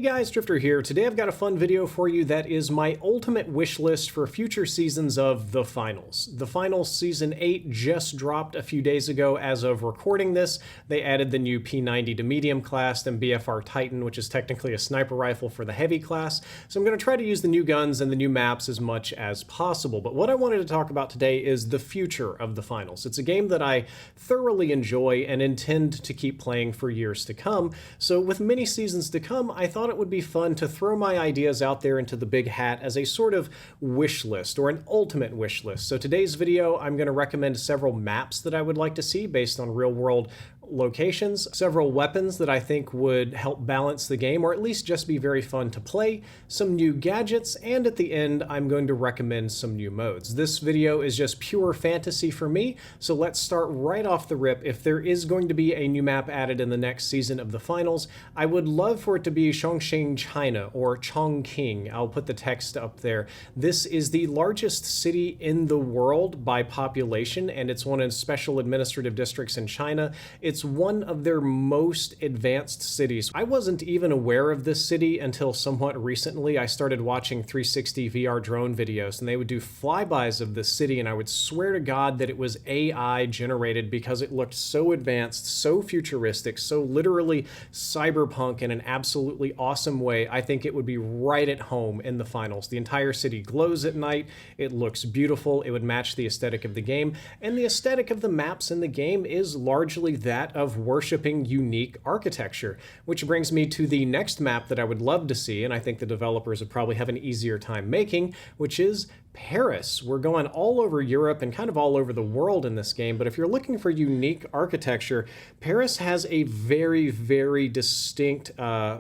guys, Drifter here. Today I've got a fun video for you that is my ultimate wish list for future seasons of The Finals. The Finals Season 8 just dropped a few days ago as of recording this. They added the new P90 to medium class and BFR Titan, which is technically a sniper rifle for the heavy class. So I'm going to try to use the new guns and the new maps as much as possible. But what I wanted to talk about today is the future of The Finals. It's a game that I thoroughly enjoy and intend to keep playing for years to come. So with many seasons to come, I thought it would be fun to throw my ideas out there into the big hat as a sort of wish list or an ultimate wish list. So today's video, I'm going to recommend several maps that I would like to see based on real world locations, several weapons that I think would help balance the game or at least just be very fun to play, some new gadgets, and at the end I'm going to recommend some new modes. This video is just pure fantasy for me, so let's start right off the rip. If there is going to be a new map added in the next season of the finals, I would love for it to be Chongqing, China, or Chongqing. I'll put the text up there. This is the largest city in the world by population, and it's one of the special administrative districts in China. It's one of their most advanced cities. I wasn't even aware of this city until somewhat recently. I started watching 360 VR drone videos, and they would do flybys of this city, and I would swear to God that it was AI generated because it looked so advanced, so futuristic, so literally cyberpunk in an absolutely awesome way. I think it would be right at home in the finals. The entire city glows at night. It looks beautiful. It would match the aesthetic of the game, and the aesthetic of the maps in the game is largely that of worshiping unique architecture, which brings me to the next map that I would love to see, and I think the developers would probably have an easier time making, which is Paris. We're going all over Europe and kind of all over the world in this game, but if you're looking for unique architecture, Paris has a very, very distinct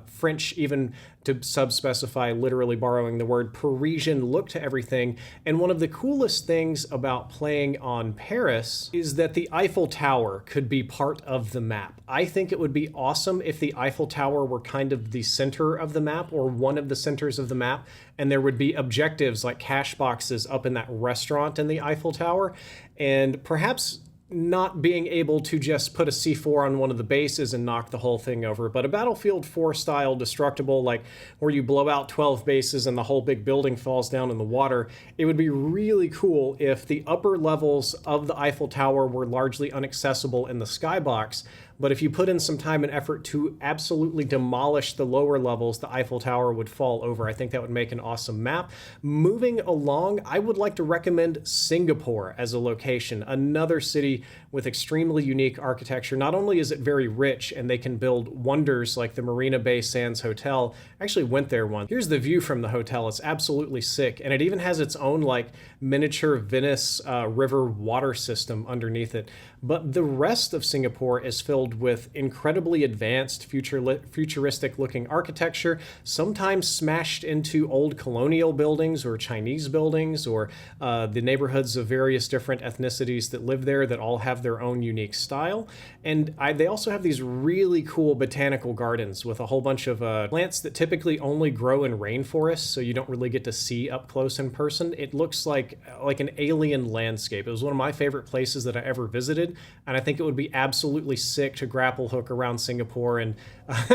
French, even to sub-specify, literally borrowing the word Parisian look to everything. And one of the coolest things about playing on Paris is that the Eiffel Tower could be part of the map. I think it would be awesome if the Eiffel Tower were kind of the center of the map or one of the centers of the map, and there would be objectives like cash boxes up in that restaurant in the Eiffel Tower, and perhaps not being able to just put a C4 on one of the bases and knock the whole thing over, but a Battlefield 4 style destructible, like where you blow out 12 bases and the whole big building falls down in the water. It would be really cool if the upper levels of the Eiffel Tower were largely inaccessible in the skybox, but if you put in some time and effort to absolutely demolish the lower levels, the Eiffel Tower would fall over. I think that would make an awesome map. Moving along, I would like to recommend Singapore as a location, another city with extremely unique architecture. Not only is it very rich and they can build wonders like the Marina Bay Sands Hotel. I actually went there once. Here's the view from the hotel. It's absolutely sick, and it even has its own like miniature Venice river water system underneath it. But the rest of Singapore is filled with incredibly advanced futuristic looking architecture, sometimes smashed into old colonial buildings or Chinese buildings or the neighborhoods of various different ethnicities that live there that all have their own unique style. And they also have these really cool botanical gardens with a whole bunch of plants that typically only grow in rainforests, so you don't really get to see up close in person. It looks like an alien landscape. It was one of my favorite places that I ever visited, and I think it would be absolutely sick to grapple hook around Singapore and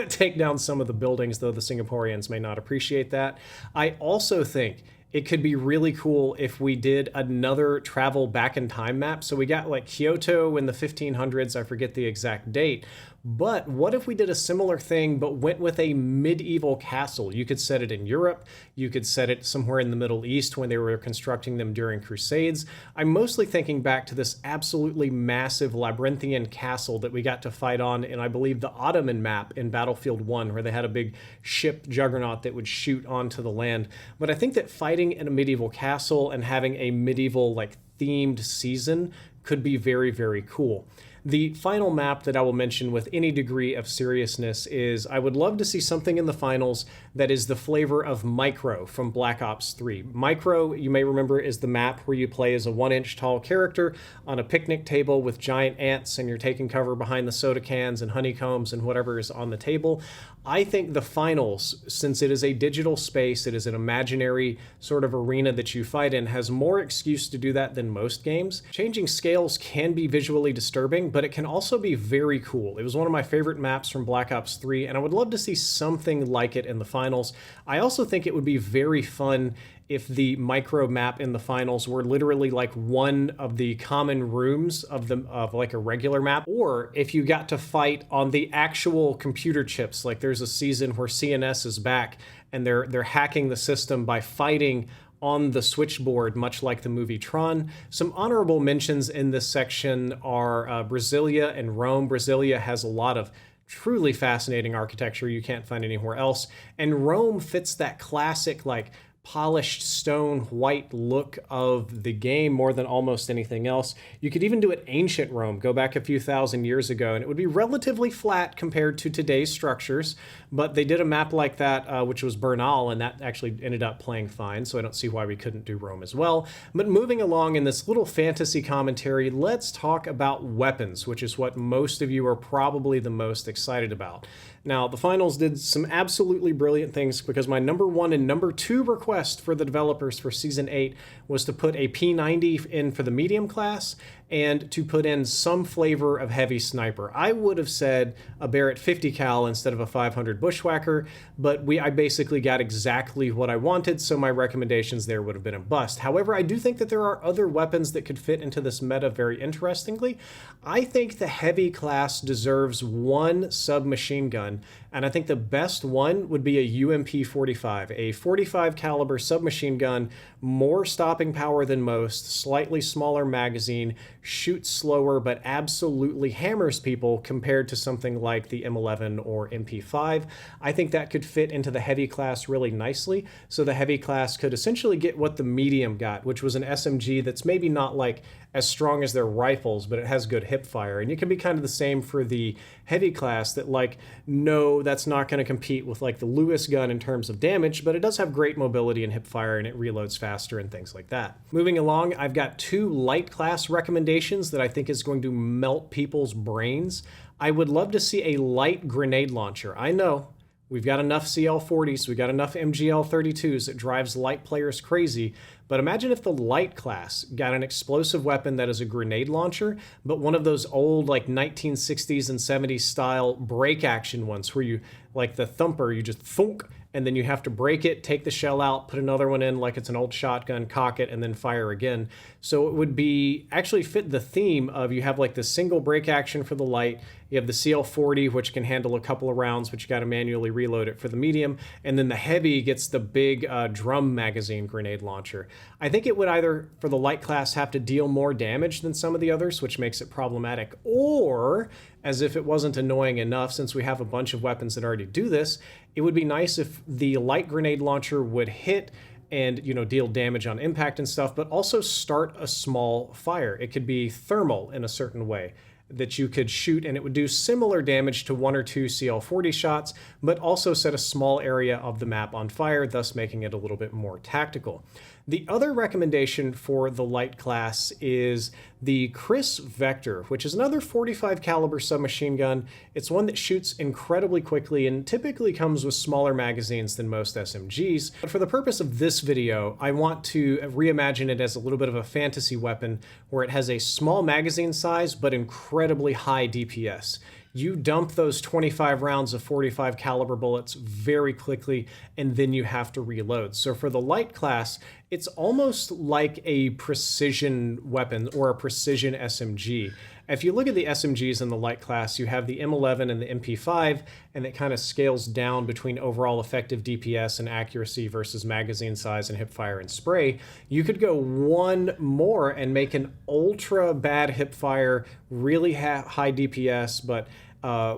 take down some of the buildings, though the Singaporeans may not appreciate that. I also think it could be really cool if we did another travel back in time map. So we got like Kyoto in the 1500s, I forget the exact date, but what if we did a similar thing but went with a medieval castle? You could set it in Europe, you could set it somewhere in the Middle East when they were constructing them during Crusades. I'm mostly thinking back to this absolutely massive labyrinthian castle that we got to fight on in, I believe, the Ottoman map in Battlefield 1, where they had a big ship juggernaut that would shoot onto the land. But I think that fighting in a medieval castle and having a medieval like themed season could be very, very cool. The final map that I will mention with any degree of seriousness is I would love to see something in the finals that is the flavor of Micro from Black Ops 3. Micro, you may remember, is the map where you play as a 1-inch tall character on a picnic table with giant ants, and you're taking cover behind the soda cans and honeycombs and whatever is on the table. I think the finals, since it is a digital space, it is an imaginary sort of arena that you fight in, has more excuse to do that than most games. Changing scales can be visually disturbing, but it can also be very cool. It was one of my favorite maps from Black Ops 3, and I would love to see something like it in the finals. I also think it would be very fun if the micro map in the finals were literally like one of the common rooms of like a regular map, or if you got to fight on the actual computer chips. Like there's a season where CNS is back and they're hacking the system by fighting on the switchboard, much like the movie Tron. Some honorable mentions in this section are Brasilia and Rome. Brasilia has a lot of truly fascinating architecture you can't find anywhere else, and Rome fits that classic like polished stone white look of the game more than almost anything else. You could even do it ancient Rome, go back a few thousand years ago, and it would be relatively flat compared to today's structures, but they did a map like that, which was Bernal, and that actually ended up playing fine, so I don't see why we couldn't do Rome as well. But moving along in this little fantasy commentary, let's talk about weapons, which is what most of you are probably the most excited about. Now, the finals did some absolutely brilliant things, because my number 1 and number 2 request for the developers for Season 8 was to put a P90 in for the medium class and to put in some flavor of heavy sniper. I would have said a Barrett 50 cal instead of a 500 Bushwhacker, but I basically got exactly what I wanted, so my recommendations there would have been a bust. However, I do think that there are other weapons that could fit into this meta very interestingly. I think the heavy class deserves one submachine gun, and I think the best one would be a UMP-45, a 45 caliber submachine gun, more stopping power than most, slightly smaller magazine, shoots slower, but absolutely hammers people compared to something like the M11 or MP5. I think that could fit into the heavy class really nicely, so the heavy class could essentially get what the medium got, which was an SMG that's maybe not like as strong as their rifles, but it has good hip fire. And it can be kind of the same for the heavy class, that like, no, that's not going to compete with like the Lewis gun in terms of damage, but it does have great mobility and hip fire, and it reloads faster and things like that. Moving along, I've got 2 light class recommendations that I think is going to melt people's brains. I would love to see a light grenade launcher. I know we've got enough CL40s, we've got enough MGL32s that drives light players crazy, but imagine if the light class got an explosive weapon that is a grenade launcher, but one of those old like 1960s and 70s style break action ones where you, like the thumper, you just thunk, and then you have to break it, take the shell out, put another one in like it's an old shotgun, cock it, and then fire again. So it would be actually fit the theme of, you have like the single break action for the light, you have the CL40, which can handle a couple of rounds, but you got to manually reload it for the medium, and then the heavy gets the big drum magazine grenade launcher. I think it would either, for the light class, have to deal more damage than some of the others, which makes it problematic, or, as if it wasn't annoying enough, since we have a bunch of weapons that already do this, it would be nice if the light grenade launcher would hit and, you know, deal damage on impact and stuff, but also start a small fire. It could be thermal in a certain way that you could shoot, and it would do similar damage to 1 or 2 CL40 shots, but also set a small area of the map on fire, thus making it a little bit more tactical. The other recommendation for the light class is the Chris Vector, which is another 45 caliber submachine gun. It's one that shoots incredibly quickly and typically comes with smaller magazines than most SMGs. But for the purpose of this video, I want to reimagine it as a little bit of a fantasy weapon where it has a small magazine size but incredibly high DPS. You dump those 25 rounds of 45 caliber bullets very quickly, and then you have to reload. So for the light class, it's almost like a precision weapon or a precision SMG. If you look at the SMGs in the light class, you have the M11 and the MP5, and it kind of scales down between overall effective DPS and accuracy versus magazine size and hip fire and spray. You could go one more and make an ultra bad hip fire, really high DPS, but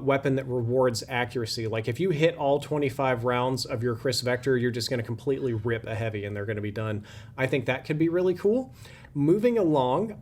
weapon that rewards accuracy. Like if you hit all 25 rounds of your Chris Vector, you're just going to completely rip a heavy and they're going to be done. I think that could be really cool. Moving along,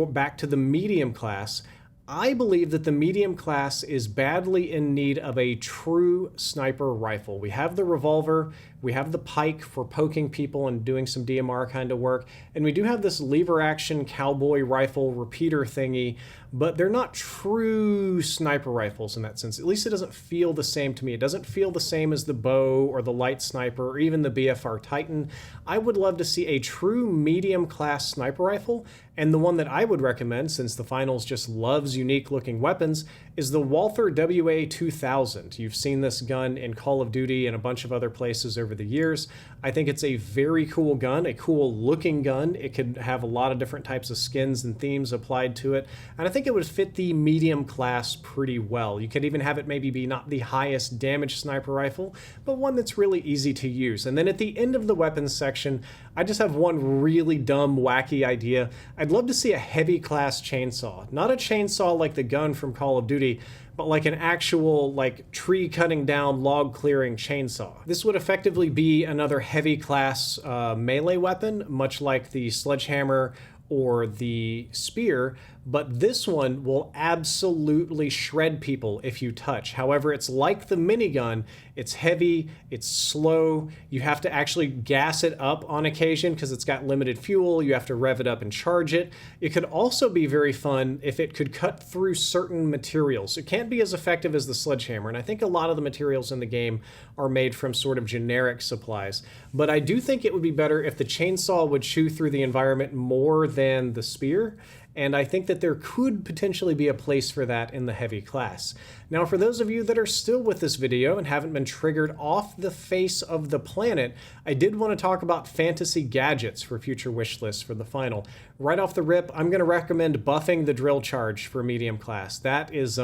back to the medium class, I believe that the medium class is badly in need of a true sniper rifle. We have the revolver, we have the pike for poking people and doing some DMR kind of work, and we do have this lever action cowboy rifle repeater thingy, but they're not true sniper rifles in that sense. At least it doesn't feel the same to me. It doesn't feel the same as the bow or the light sniper or even the BFR Titan. I would love to see a true medium class sniper rifle, and the one that I would recommend, since the finals just loves unique looking weapons, is the Walther WA-2000. You've seen this gun in Call of Duty and a bunch of other places over the years. I think it's a very cool gun, a cool looking gun. It could have a lot of different types of skins and themes applied to it, and I think it would fit the medium class pretty well. You could even have it maybe be not the highest damage sniper rifle, but one that's really easy to use. And then at the end of the weapons section, I just have one really dumb, wacky idea. I'd love to see a heavy class chainsaw. Not a chainsaw like the gun from Call of Duty, but like an actual like tree cutting down, log clearing chainsaw. This would effectively be another heavy class melee weapon, much like the sledgehammer or the spear, but this one will absolutely shred people if you touch. However, it's like the minigun. It's heavy, it's slow, you have to actually gas it up on occasion because it's got limited fuel, you have to rev it up and charge it. It could also be very fun if it could cut through certain materials. It can't be as effective as the sledgehammer, and I think a lot of the materials in the game are made from sort of generic supplies. But I do think it would be better if the chainsaw would chew through the environment more than the spear, and I think that there could potentially be a place for that in the heavy class. Now, for those of you that are still with this video and haven't been triggered off the face of the planet, I did want to talk about fantasy gadgets for future wish lists for the final. Right off the rip, I'm going to recommend buffing the drill charge for medium class. That is,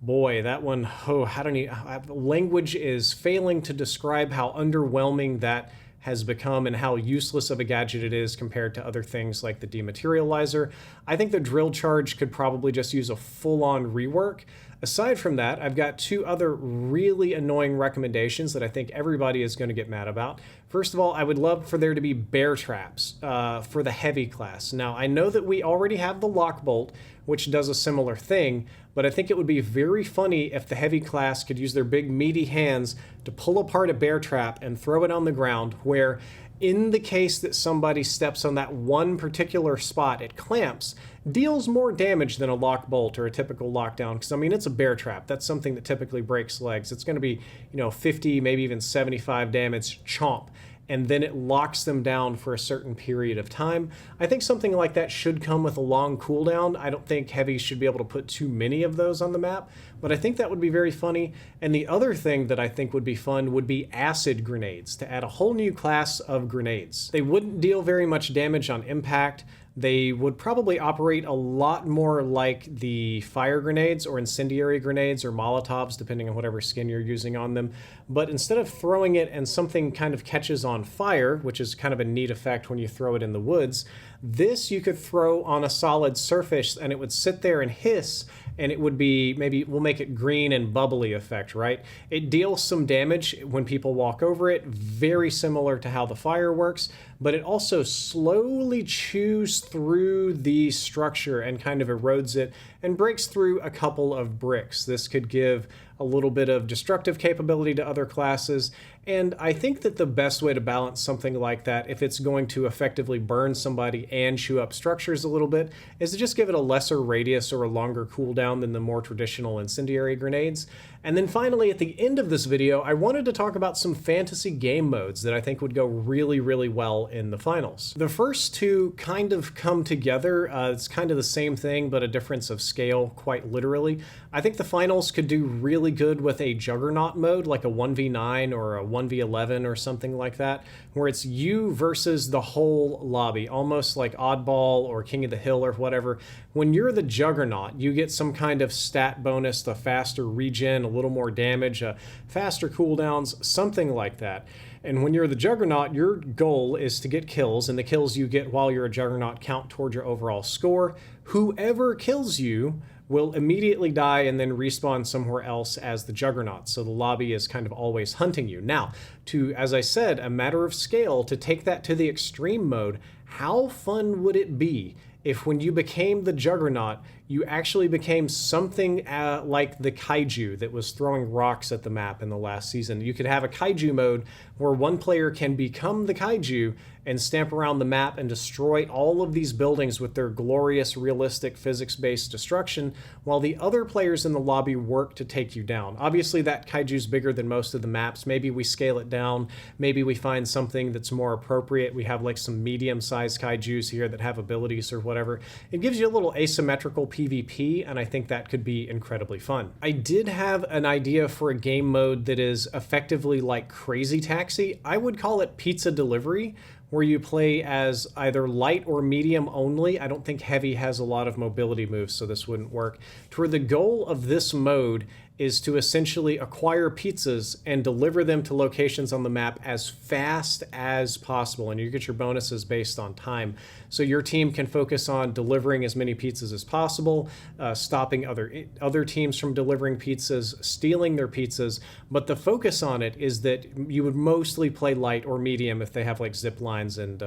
boy, that one, oh, how do you, language is failing to describe how underwhelming that has become and how useless of a gadget it is compared to other things like the dematerializer. I think the drill charge could probably just use a full-on rework. Aside from that, I've got two other really annoying recommendations that I think everybody is going to get mad about. First of all, I would love for there to be bear traps for the heavy class. Now, I know that we already have the lock bolt, which does a similar thing, but I think it would be very funny if the heavy class could use their big meaty hands to pull apart a bear trap and throw it on the ground, where in the case that somebody steps on that one particular spot, it clamps, deals more damage than a lock bolt or a typical lockdown, because I mean, it's a bear trap. That's something that typically breaks legs. It's going to be, 50, maybe even 75 damage chomp, and then it locks them down for a certain period of time. I think something like that should come with a long cooldown. I don't think heavies should be able to put too many of those on the map, but I think that would be very funny. And the other thing that I think would be fun would be acid grenades, to add a whole new class of grenades. They wouldn't deal very much damage on impact. They would probably operate a lot more like the fire grenades or incendiary grenades or Molotovs, depending on whatever skin you're using on them. But instead of throwing it and something kind of catches on fire, which is kind of a neat effect when you throw it in the woods, this you could throw on a solid surface and it would sit there and hiss, and it would be, maybe we'll make it green and bubbly effect, right? It deals some damage when people walk over it, very similar to how the fire works, but it also slowly chews through the structure and kind of erodes it and breaks through a couple of bricks. This could give a little bit of destructive capability to other classes, and I think that the best way to balance something like that, if it's going to effectively burn somebody and chew up structures a little bit, is to just give it a lesser radius or a longer cooldown than the more traditional incendiary grenades. And then finally, at the end of this video, I wanted to talk about some fantasy game modes that I think would go really, really well in the finals. The first two kind of come together. It's kind of the same thing, but a difference of scale, quite literally. I think the finals could do really good with a Juggernaut mode, like a 1v9 or a 1v11 or something like that, where it's you versus the whole lobby, almost like Oddball or King of the Hill or whatever. When you're the Juggernaut, you get some kind of stat bonus, the faster regen, a little more damage, faster cooldowns, something like that. And when you're the Juggernaut, your goal is to get kills, and the kills you get while you're a Juggernaut count toward your overall score. Whoever kills you will immediately die and then respawn somewhere else as the Juggernaut. So the lobby is kind of always hunting you. Now, to, as I said, a matter of scale, to take that to the extreme mode, how fun would it be if when you became the Juggernaut, you actually became something like the kaiju that was throwing rocks at the map in the last season. You could have a kaiju mode where one player can become the kaiju and stamp around the map and destroy all of these buildings with their glorious, realistic, physics-based destruction, while the other players in the lobby work to take you down. Obviously, that kaiju's bigger than most of the maps. Maybe we scale it down. Maybe we find something that's more appropriate. We have like some medium-sized kaijus here that have abilities or whatever. It gives you a little asymmetrical PvP, and I think that could be incredibly fun. I did have an idea for a game mode that is effectively like Crazy Taxi. I would call it Pizza Delivery, where you play as either light or medium only. I don't think heavy has a lot of mobility moves, so this wouldn't work. To where the goal of this mode is to essentially acquire pizzas and deliver them to locations on the map as fast as possible, and you get your bonuses based on time. So your team can focus on delivering as many pizzas as possible, stopping other teams from delivering pizzas, stealing their pizzas, but the focus on it is that you would mostly play light or medium if they have like zip lines and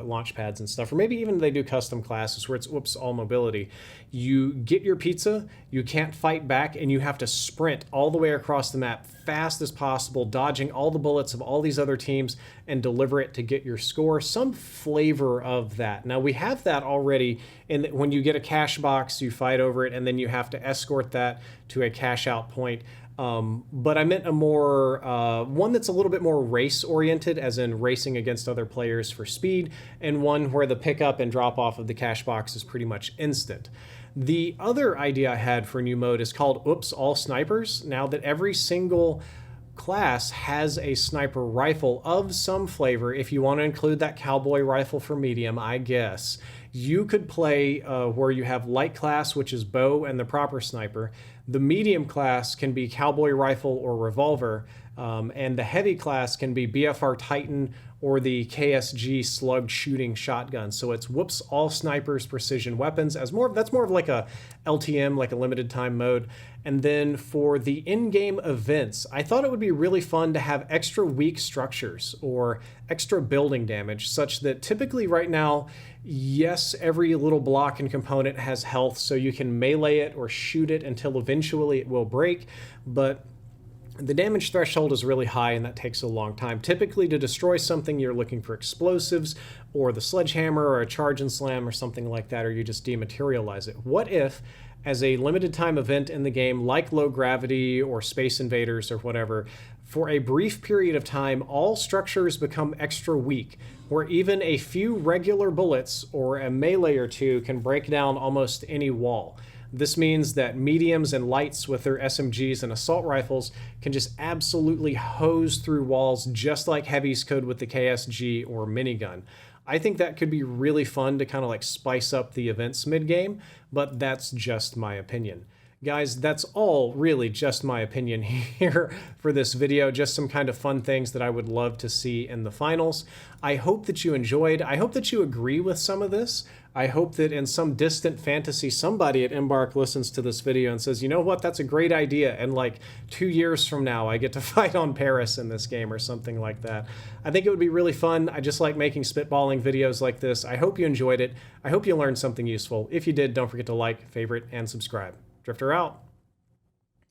launch pads and stuff, or maybe even they do custom classes where it's all mobility. You get your pizza, you can't fight back, and you have to sprint all the way across the map fast as possible, dodging all the bullets of all these other teams, and deliver it to get your score. Some flavor of that. Now, we have that already in that when you get a cash box, you fight over it, and then you have to escort that to a cash out point. But I meant a more, one that's a little bit more race oriented, as in racing against other players for speed, and one where the pickup and drop off of the cash box is pretty much instant. The other idea I had for a new mode is called Oops, All Snipers. Now that every single class has a sniper rifle of some flavor, if you want to include that cowboy rifle for medium, I guess, you could play where you have light class, which is bow and the proper sniper. The medium class can be cowboy rifle or revolver, and the heavy class can be BFR Titan or the KSG slug shooting shotgun. So it's whoops, all snipers, precision weapons. That's more of like a LTM, like a limited time mode. And then for the in-game events, I thought it would be really fun to have extra weak structures or extra building damage, such that typically right now, yes, every little block and component has health, so you can melee it or shoot it until eventually it will break, but the damage threshold is really high, and that takes a long time. Typically, to destroy something, you're looking for explosives or the sledgehammer or a charge and slam or something like that, or you just dematerialize it. What if, as a limited time event in the game, like Low Gravity or Space Invaders or whatever, for a brief period of time, all structures become extra weak, where even a few regular bullets or a melee or two can break down almost any wall? This means that mediums and lights with their SMGs and assault rifles can just absolutely hose through walls just like heavies could with the KSG or minigun. I think that could be really fun to kind of like spice up the events mid-game, but that's just my opinion. Guys, that's all really just my opinion here for this video, just some kind of fun things that I would love to see in the finals. I hope that you enjoyed. I hope that you agree with some of this. I hope that in some distant fantasy, somebody at Embark listens to this video and says, you know what, that's a great idea, and like 2 years from now, I get to fight on Paris in this game or something like that. I think it would be really fun. I just like making spitballing videos like this. I hope you enjoyed it. I hope you learned something useful. If you did, don't forget to like, favorite, and subscribe. Drifter out.